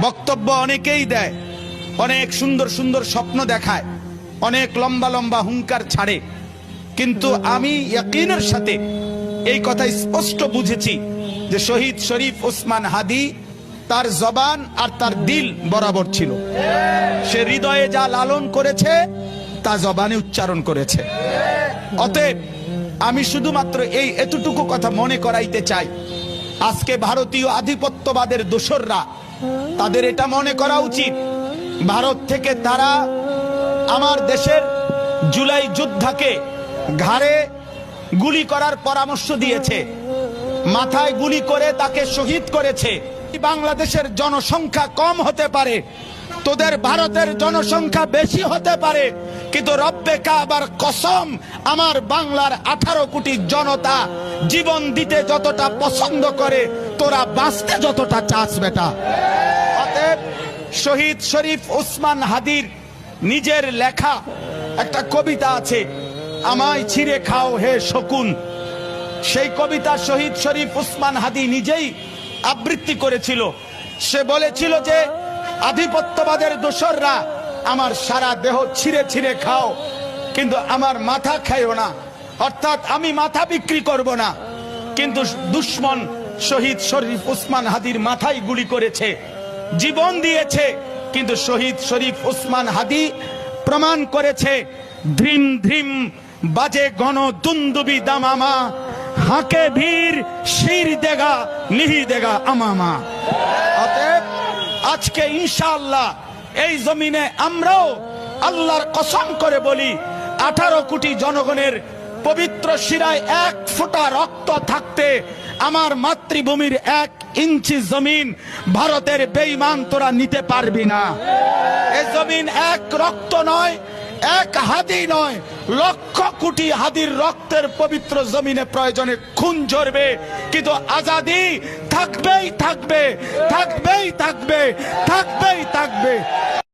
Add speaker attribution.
Speaker 1: বক্তব্য অনেকেই দেয়, অনেক সুন্দর সুন্দর স্বপ্ন দেখায়, অনেক লম্বা লম্বা হুঙ্কার ছাড়ে, কিন্তু আমি ইয়াকিনের সাথে এই কথা স্পষ্ট বুঝেছি যে শহীদ শরীফ ওসমান হাদি তার জবান আর তার দিল বরাবর ছিল। সে হৃদয়ে যা লালন করেছে তা জবানে উচ্চারণ করেছে। অতএব আমি শুধুমাত্র এই এতটুকু কথা মনে করাইতে চাই, আজকে ভারতীয় আধিপত্যবাদের দোসররা, তাদের এটা মনে করা উচিত, ভারত থেকে তারা আমার দেশের জুলাই যোদ্ধাকে ঘাড়ে গুলি করার পরামর্শ দিয়েছে, মাথায় গুলি করে তাকে শহীদ করেছে। বাংলাদেশের জনসংখ্যা কম হতে পারে, তোদের ভারতের জনসংখ্যা বেশি হতে পারে, কিন্তু রব্বে কাবার কসম, আমার বাংলার 18 কোটি জনতা জীবন দিতে যতটা পছন্দ করে তোরা বাঁচতে যতটা চাস বেটা। অতএব শহীদ শরীফ ওসমান হাদির নিজের লেখা একটা কবিতা আছে, আমায় ছিঁড়ে খাও হে শকুন। সেই কবিতা শহীদ শরীফ ওসমান হাদি নিজেই আবৃত্তি করেছিল। সে বলেছিল যে আধিপত্যবাদের দোসররা আমার সারা দেহ ছিঁড়ে ছিঁড়ে খাও, কিন্তু আমার মাথা খাইও না, অর্থাৎ আমি মাথা বিক্রি করব না। কিন্তু দুশ্মন শহীদ শরীফ ওসমান হাদির মাথায় গুলি করেছে, জীবন দিয়েছে, কিন্তু শহীদ শরীফ ওসমান হাদি প্রমাণ করেছে, ধ্রিম ধ্রিম বাজে গণ দুন্দুবি দামামা, হাকে ভীর শির দেগা নিহি দেগা আমামা। অতএব আজকে ইনশাআল্লাহ এই জমিনে আমরাও আল্লাহর কসম করে বলি, 18 কোটি জনগণের পবিত্র শিরায় 1 ফোঁটা রক্ত থাকতে আমার মাতৃভূমির 1 ইঞ্চি জমিন ভারতের বেঈমান তোরা নিতে পারবি না। এই জমিন 1 রক্ত নয়, 1 হাদি নয়, লক্ষ কোটি হাদির রক্তের পবিত্র জমিনে প্রয়োজনে খুন ঝরবে, কিন্তু আজাদি থাকবেই থাকবে, থাকবেই থাকবে, থাকবেই থাকবে।